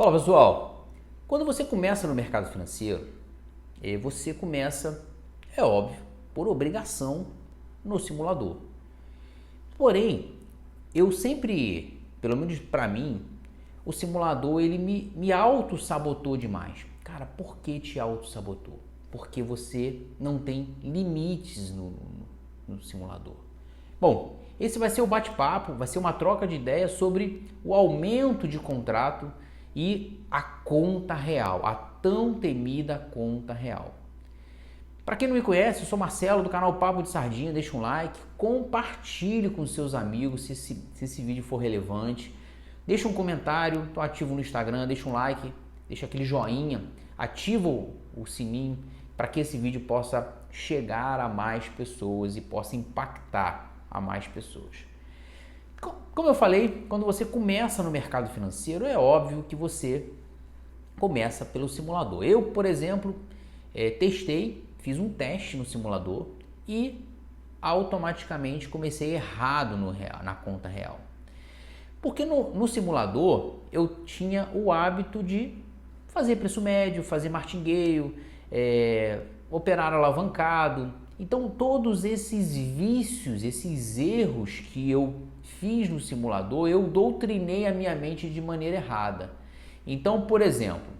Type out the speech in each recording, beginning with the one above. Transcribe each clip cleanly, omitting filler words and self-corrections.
Fala pessoal, quando você começa no mercado financeiro, você começa, é óbvio, por obrigação no simulador. Porém, eu sempre, pelo menos para mim, o simulador ele me auto-sabotou demais. Cara, por que te auto-sabotou? Porque você não tem limites no simulador. Bom, esse vai ser o bate-papo, vai ser uma troca de ideias sobre o aumento de contrato e a conta real, a tão temida conta real. Para quem não me conhece, eu sou Marcelo do canal Papo de Sardinha, deixa um like, compartilhe com seus amigos se esse vídeo for relevante, deixa um comentário, estou ativo no Instagram, deixa um like, deixa aquele joinha, ativa o sininho para que esse vídeo possa chegar a mais pessoas e possa impactar a mais pessoas. Como eu falei, quando você começa no mercado financeiro, é óbvio que você começa pelo simulador. Eu, por exemplo, fiz um teste no simulador e automaticamente comecei errado na conta real. Porque no simulador eu tinha o hábito de fazer preço médio, fazer martingale, operar alavancado. Então todos esses vícios, esses erros que eu fiz no simulador, eu doutrinei a minha mente de maneira errada. Então, por exemplo,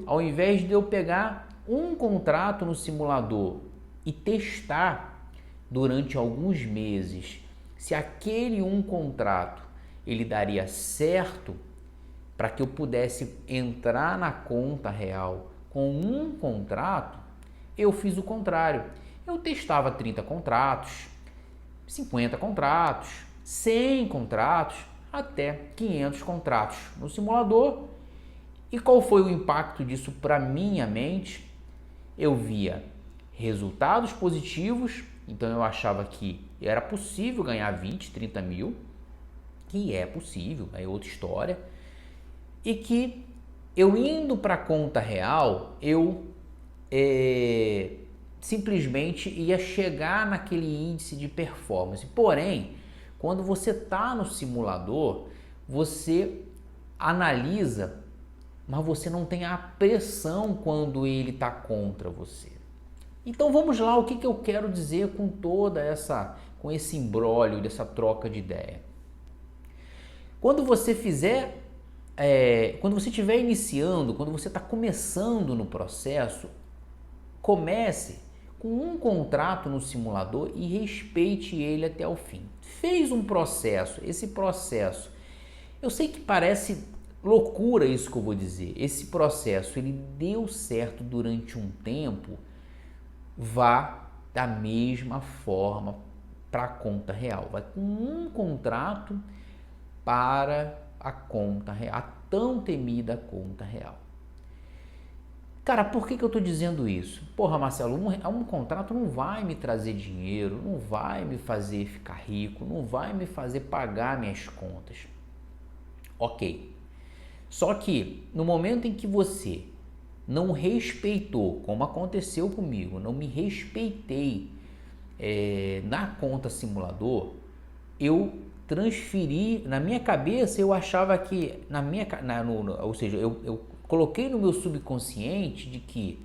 ao invés de eu pegar um contrato no simulador e testar durante alguns meses se aquele um contrato ele daria certo para que eu pudesse entrar na conta real com um contrato, eu fiz o contrário. Eu testava 30 contratos, 50 contratos, 100 contratos, até 500 contratos no simulador. E qual foi o impacto disso para minha mente? Eu via resultados positivos, então eu achava que era possível ganhar 20, 30 mil, que é possível, é outra história, e que eu indo para a conta real, eu simplesmente ia chegar naquele índice de performance. Porém, quando você está no simulador, você analisa, mas você não tem a pressão quando ele está contra você. Então vamos lá, o que eu quero dizer com com esse imbróglio, dessa troca de ideia. Quando você estiver iniciando, quando você está começando no processo, comece com um contrato no simulador e respeite ele até o fim. Fez um processo, esse processo, eu sei que parece loucura isso que eu vou dizer, esse processo ele deu certo durante um tempo, vá da mesma forma para a conta real, vai com um contrato para a conta real, a tão temida conta real. Cara, por que eu estou dizendo isso? Porra, Marcelo, um contrato não vai me trazer dinheiro, não vai me fazer ficar rico, não vai me fazer pagar minhas contas. Ok. Só que no momento em que você não respeitou, como aconteceu comigo, não me respeitei na conta simulador, eu transferi, na minha cabeça eu achava que, ou seja, eu coloquei no meu subconsciente de que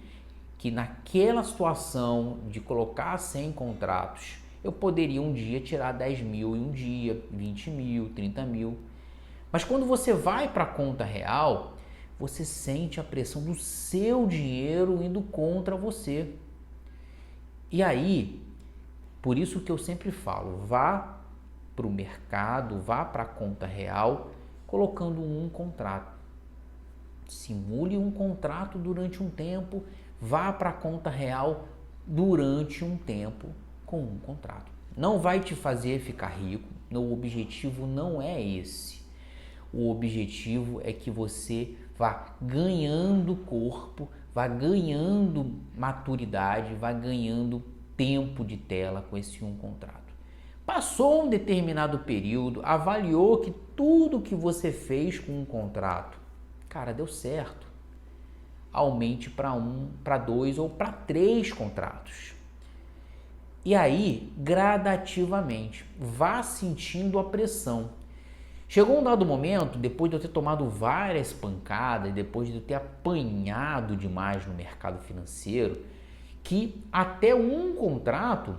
naquela situação de colocar 100 contratos, eu poderia um dia tirar 10 mil em um dia, 20 mil, 30 mil. Mas quando você vai para a conta real, você sente a pressão do seu dinheiro indo contra você. E aí, por isso que eu sempre falo, vá para o mercado, vá para a conta real, colocando um contrato. Simule um contrato durante um tempo, vá para a conta real durante um tempo com um contrato. Não vai te fazer ficar rico, o objetivo não é esse. O objetivo é que você vá ganhando corpo, vá ganhando maturidade, vá ganhando tempo de tela com esse um contrato. Passou um determinado período, avaliou que tudo que você fez com um contrato, cara, deu certo. Aumente para 1, para 2 ou para 3 contratos. E aí, gradativamente, vá sentindo a pressão. Chegou um dado momento, depois de eu ter tomado várias pancadas, depois de eu ter apanhado demais no mercado financeiro, que até um contrato,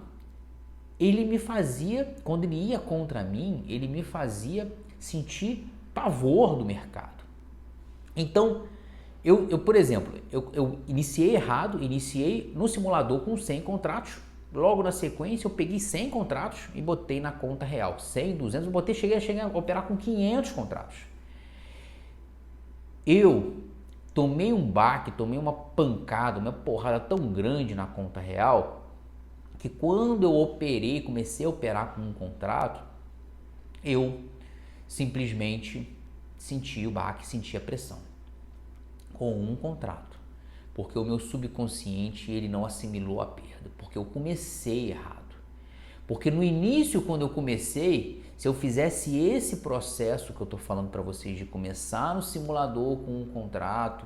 ele me fazia, quando ele ia contra mim, ele me fazia sentir pavor do mercado. Então, por exemplo, eu iniciei errado, iniciei no simulador com 100 contratos, logo na sequência eu peguei 100 contratos e botei na conta real, 100, 200, eu cheguei a operar com 500 contratos. Eu tomei um baque, tomei uma pancada, uma porrada tão grande na conta real, que quando eu comecei a operar com um contrato, eu simplesmente senti o baque, senti a pressão com um contrato, porque o meu subconsciente ele não assimilou a perda, porque eu comecei errado. Porque no início, quando eu comecei, se eu fizesse esse processo que eu estou falando para vocês, de começar no simulador com um contrato,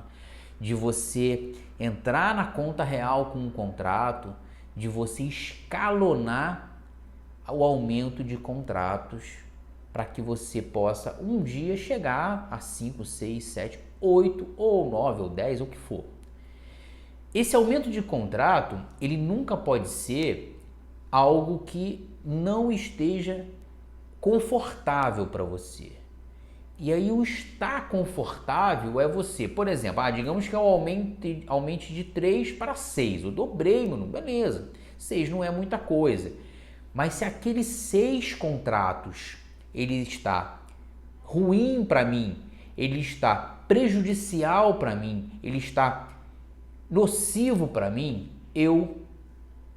de você entrar na conta real com um contrato, de você escalonar o aumento de contratos para que você possa um dia chegar a 5, 6, 7, 8 ou 9 ou 10, ou o que for. Esse aumento de contrato, ele nunca pode ser algo que não esteja confortável para você. E aí o estar confortável é você, por exemplo, digamos que eu aumente de 3 para 6, eu dobrei, mano, beleza, 6 não é muita coisa, mas se aqueles 6 contratos, ele está ruim para mim, ele está prejudicial para mim, ele está nocivo para mim, eu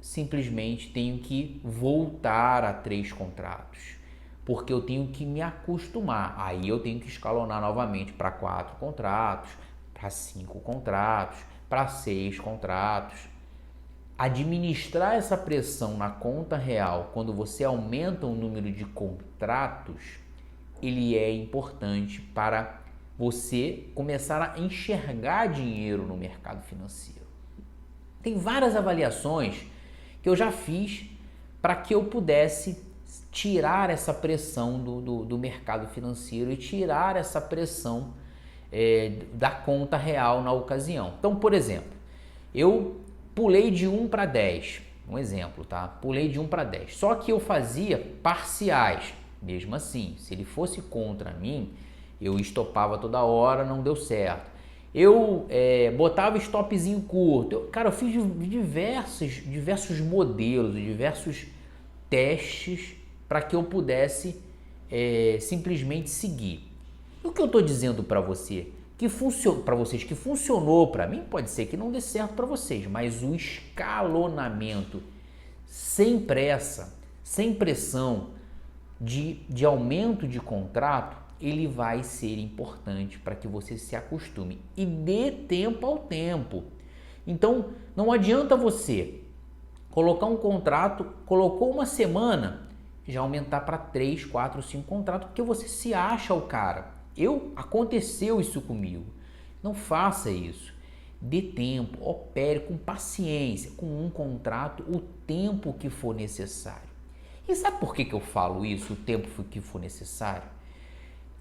simplesmente tenho que voltar a 3 contratos. Porque eu tenho que me acostumar, aí eu tenho que escalonar novamente para 4 contratos, para 5 contratos, para 6 contratos. Administrar essa pressão na conta real, quando você aumenta o número de contratos, ele é importante para você começar a enxergar dinheiro no mercado financeiro. Tem várias avaliações que eu já fiz para que eu pudesse tirar essa pressão do mercado financeiro e tirar essa pressão da conta real na ocasião. Então, por exemplo, eu pulei de 1 para 10, um exemplo, tá? Pulei de 1 para 10, só que eu fazia parciais, mesmo assim, se ele fosse contra mim, eu estopava toda hora, não deu certo. Eu botava stopzinho curto, eu fiz diversos modelos, diversos testes para que eu pudesse simplesmente seguir. O que eu estou dizendo para vocês que funcionou para mim, pode ser que não dê certo para vocês, mas o escalonamento sem pressa, sem pressão de aumento de contrato, ele vai ser importante para que você se acostume e dê tempo ao tempo. Então, não adianta você colocar um contrato, colocou uma semana, já aumentar para 3, 4, 5 contratos, porque você se acha o cara. Aconteceu isso comigo. Não faça isso. Dê tempo, opere com paciência, com um contrato, o tempo que for necessário. E sabe por que eu falo isso, o tempo que for necessário?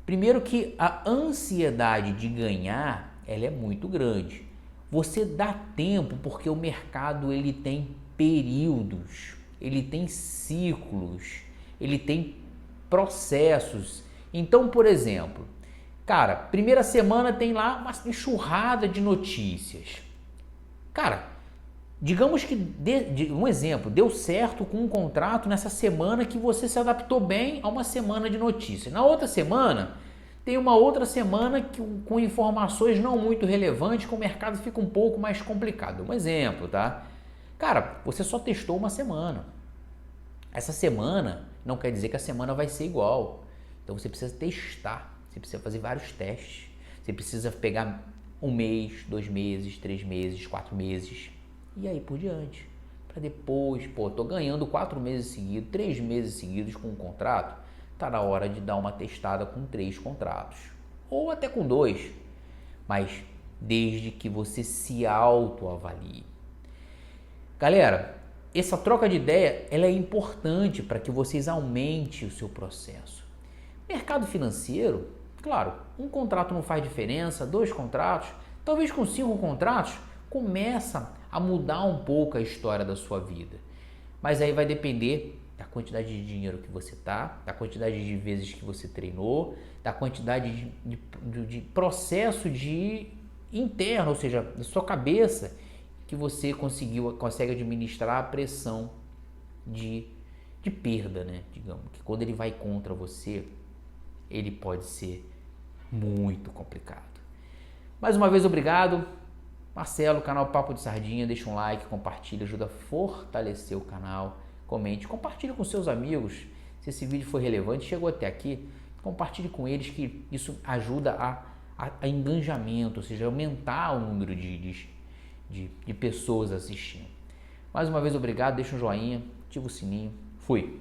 Primeiro que a ansiedade de ganhar, ela é muito grande. Você dá tempo porque o mercado ele tem períodos, ele tem ciclos, ele tem processos. Então, por exemplo, cara, primeira semana tem lá uma enxurrada de notícias. Cara, digamos que, um exemplo, deu certo com um contrato nessa semana que você se adaptou bem a uma semana de notícias. Na outra semana, tem uma outra semana com informações não muito relevantes, que o mercado fica um pouco mais complicado. Um exemplo, tá? Cara, você só testou uma semana. Essa semana não quer dizer que a semana vai ser igual. Então você precisa testar, você precisa fazer vários testes. Você precisa pegar 1 mês, 2 meses, 3 meses, 4 meses e aí por diante. Para depois, tô ganhando 4 meses seguidos, 3 meses seguidos com um contrato, tá na hora de dar uma testada com 3 contratos. Ou até com 2, mas desde que você se autoavalie. Galera, essa troca de ideia ela é importante para que vocês aumentem o seu processo. Mercado financeiro, claro, um contrato não faz diferença, 2 contratos, talvez com 5 contratos, começa a mudar um pouco a história da sua vida. Mas aí vai depender da quantidade de dinheiro que você tá, da quantidade de vezes que você treinou, da quantidade de processo de interno, ou seja, da sua cabeça, que você consegue administrar a pressão de perda, né? Digamos que quando ele vai contra você, ele pode ser muito complicado. Mais uma vez, obrigado. Marcelo, canal Papo de Sardinha, deixa um like, compartilha, ajuda a fortalecer o canal, comente, compartilhe com seus amigos. Se esse vídeo foi relevante, chegou até aqui, compartilhe com eles, que isso ajuda a engajamento, ou seja, aumentar o número de pessoas assistindo. Mais uma vez, obrigado, deixa um joinha, ativa o sininho, fui!